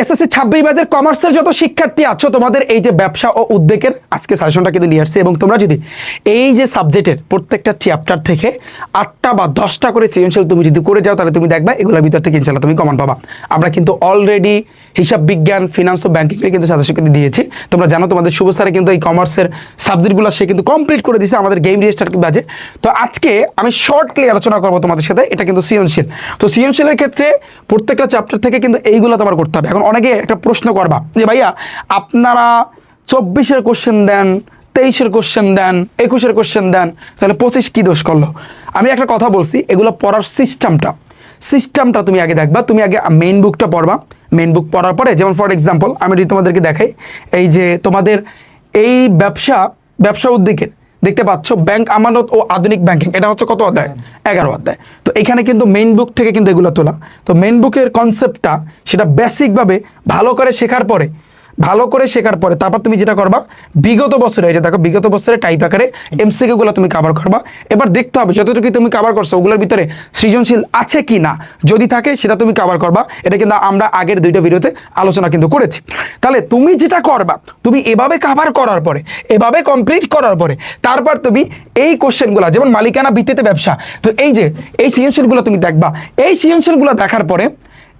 SSC 26 ব্যাচের কমার্সের যত শিক্ষার্থী আছো তোমাদের এই যে ব্যবসা ও উদ্যোগের আজকে সাজেশনটা কিন্তু নিয়ে আসছে এবং তোমরা যদি এই যে সাবজেক্টের প্রত্যেকটা চ্যাপ্টার থেকে 8টা বা 10টা করে সৃজনশীল তুমি যদি করে যাও তাহলে তুমি দেখবা এগুলোর ভিতর থেকে ইনশাআল্লাহ তুমি কমন পাবা। আমরা কিন্তু অলরেডি হিসাব বিজ্ঞান, ফিনান্স ও ব্যাংকিংয়ের কিন্তু সাজেশন কিন্তু দিয়েছি। তোমরা জানো তোমাদের শুভ স্যারে কিন্তু এই কমার্সের সাবজেক্টগুলো সে কিন্তু কমপ্লিট করে দিয়েছে আমাদের গেম রেজিস্টার বাজে। তো আজকে আমি শর্টলি আলোচনা করবো তোমাদের সাথে, এটা কিন্তু সৃজনশীল। তো সৃজনশীলের ক্ষেত্রে প্রত্যেকটা চ্যাপ্টার থেকে কিন্তু এইগুলো তোমার করতে হবে। এখন অনেকে একটা প্রশ্ন করবা যে ভাইয়া আপনারা 24-এর কোশ্চেন দেন, 23-এর কোশ্চেন দেন, 21-এর কোশ্চেন দেন, তাহলে 25 কি দোষ করলো? আমি একটা কথা বলছি, এগুলো পড়ার সিস্টেমটা তুমি আগে দেখবা। তুমি আগে মেইন বুকটা পড়বা। মেইন বুক পড়ার পরে যেমন ফর এক্সাম্পল আমি যদি তোমাদেরকে দেখাই, এই যে তোমাদের এই ব্যবসা উদ্যোগের দেখতে পাচ্ছ ব্যাংক আমানত ও আধুনিক ব্যাংকিং, এটা হচ্ছে কত অধ্যায়? 11 অধ্যায়। তো এখানে কিন্তু মেইন বুক থেকে কিন্তু এগুলো তোলা। তো মেইন বুকের কনসেপ্টটা সেটা বেসিকভাবে ভালো করে শেখার পরে তারপর তুমি যেটা করবা, বিগত বছরে এই যে দেখো বিগত বছরে টাইপ আকারে এমসিকিউগুলো তুমি কভার করবা। এবার দেখতে হবে যতটুকু তুমি কভার করছো ওগুলোর ভিতরে সৃজনশীল আছে কি না, যদি থাকে সেটা তুমি কভার করবা। এটা কিন্তু আমরা আগের 2টা ভিডিওতে আলোচনা কিন্তু করেছি। তাহলে তুমি যেটা করবা, তুমি এভাবে কভার করার পরে, এভাবে কমপ্লিট করার পরে তারপর তুমি এই কোশ্চেনগুলো যেমন মালিকানা ভিত্তিতে ব্যবসা, তো এই যে এই সৃজনশীলগুলো তুমি দেখবা। এই সৃজনশীলগুলো দেখার পরে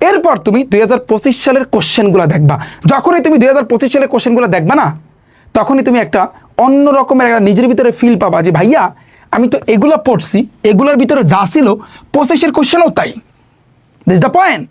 এরপর তুমি 2025 সালের কোশ্চেনগুলো দেখবা। যখনই তুমি 2025 সালের কোশ্চেনগুলো দেখবা না, তখনই তুমি একটা অন্য রকমের একটা নিজের ভিতরে ফিল পাবা যে ভাইয়া আমি তো এগুলো পড়ছি, এগুলোর ভিতরে যা ছিল 25-এর কোশ্চেনও তাই। This the point.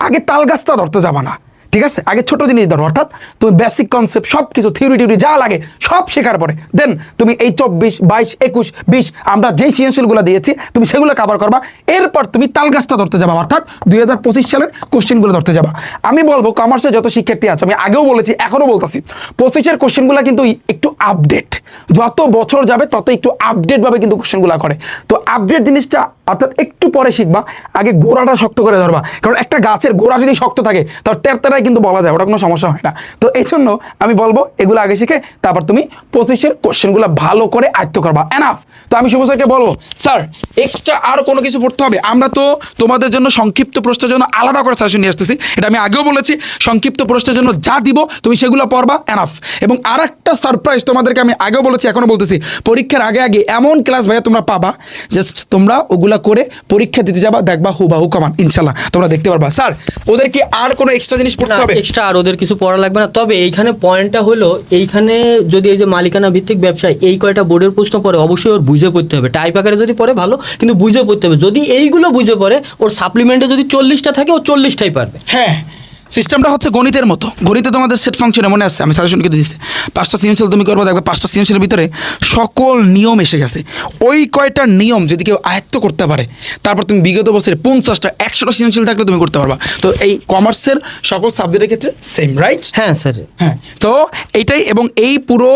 আগে তাল গাছটা ধরতে যাবা না, ঠিক আছে? আগে ছোট জিনিস ধরো, অর্থাৎ তুমি বেসিক কনসেপ্ট সব কিছু থিওরি যা লাগে সব শেখার পরে দেন তুমি এই 24, 22, 21, 20 আমরা যেই সৃজনশীলগুলো দিয়েছি তুমি সেগুলো কভার করবা। এরপর তুমি তাল গাছটা ধরতে যাবা, অর্থাৎ 2025 সালের কোশ্চেনগুলো ধরতে যাবা। আমি বলবো কমার্সে যত শিক্ষার্থী আছে, আমি আগেও বলেছি এখনও বলতেছি, 25-এর কোশ্চেনগুলো কিন্তু একটু আপডেট, যত বছর যাবে তত একটু আপডেটভাবে কিন্তু কোশ্চেনগুলো করে। তো আপডেট জিনিসটা অর্থাৎ একটু পরে শিখবা, আগে গোড়াটা শক্ত করে ধরবা। কারণ একটা গাছের গোড়া যদি শক্ত থাকে তার তেরতারাই কিন্তু বলা যায়, ওটা কোনো সমস্যা হয় না। তো এই জন্য আমি বলবো এগুলো আগে শিখে তারপর তুমি 25-এর কোশ্চেনগুলো ভালো করে আয়ত্ত করবা। এনাফ। তো আমি শুভ স্যারকে বলবো, স্যার এক্সট্রা আর কোনো কিছু পড়তে হবে? আমরা তো তোমাদের জন্য সংক্ষিপ্ত প্রশ্নের জন্য আলাদা করে সাজেশন নিয়ে আসতেছি, এটা আমি আগেও বলেছি। সংক্ষিপ্ত প্রশ্নের জন্য যা দিব তুমি সেগুলো পড়বা, এনাফ। এবং আর একটা সারপ্রাইজ তোমাদেরকে আমি আগেও বলেছি, এখনো বলতেছি, পরীক্ষার আগে এমন ক্লাস ভাইয়া তোমরা পাবা, জাস্ট তোমরা ওগুলা করে পরীক্ষা দিতে যাবা, দেখবা হুবাহু কমান ইনশাল্লাহ তোমরা দেখতে পারবা। স্যার ওদের কি আর কোনো এক্সট্রা জিনিস পড়তে হবে? এক্সট্রা আর ওদের কিছু পড়া লাগবে না। তবে এইখানে পয়েন্টটা হলো, এইখানে যদি এই যে মালিকানা ভিত্তিক ব্যবসায় এই কয়টা বোর্ডের প্রশ্ন পড়ে অবশ্যই ওর বুঝে পড়তে হবে। টাইপ আকারে যদি পড়ে ভালো, কিন্তু বুঝে পড়তে হবে। যদি এইগুলো বুঝে পড়ে, ওর সাপ্লিমেন্টে যদি 40টা থাকে ও 40টাই পারবে। হ্যাঁ, সিস্টেমটা হচ্ছে গণিতের মতো। গণিতে তোমাদের সেট ফাংশনে মনে আছে, আমি সাজেশন কিন্তু দিচ্ছি, 5টা সৃজনশীল তুমি করবো, দেখবে 5টা সৃজনশীলের ভিতরে সকল নিয়ম এসে গেছে। ওই কয়টা নিয়ম যদি কেউ আয়ত্ত করতে পারে, তারপর তুমি বিগত বছরে 50টা 100টা সৃজনশীল থাকলে তুমি করতে পারবা। তো এই কমার্সের সকল সাবজেক্টের ক্ষেত্রে সেম, রাইট? হ্যাঁ স্যার। হ্যাঁ, তো এইটাই। এবং এই পুরো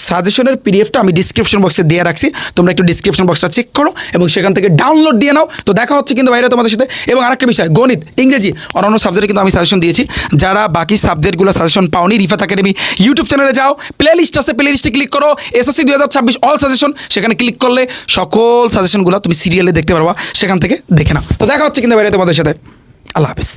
সাজেশনের পিডিএফটা আমি ডিসক্রিপশন বক্সে দিয়ে রাখছি, তোমরা একটু ডিসক্রিপশন বক্সটা চেক করো এবং সেখান থেকে ডাউনলোড দিয়ে নাও। তো দেখা হচ্ছে কিন্তু বাইরে তোমাদের সাথে। এবং আরেকটা বিষয়, গণিত, ইংরেজি, অন্যান্য সাবজেক্টে কিন্তু আমি সাজেশন দিয়েছি। যারা বাকি সাবজেক্টগুলো সাজেশন পাওনি, রিফাত একাডেমি ইউটিউব চ্যানেলে যাও, প্লেলিস্ট আছে, প্লেলিস্টে ক্লিক করো, এসএসসি 2026 অল সাজেশন, সেখানে ক্লিক করলে সকল সাজেশনগুলো তুমি সিরিয়ালে দেখতে পারবা, সেখান থেকে দেখে নাও। তো দেখা হচ্ছে কিন্তু বাইরে তোমাদের সাথে। আল্লাহ হাফিজ।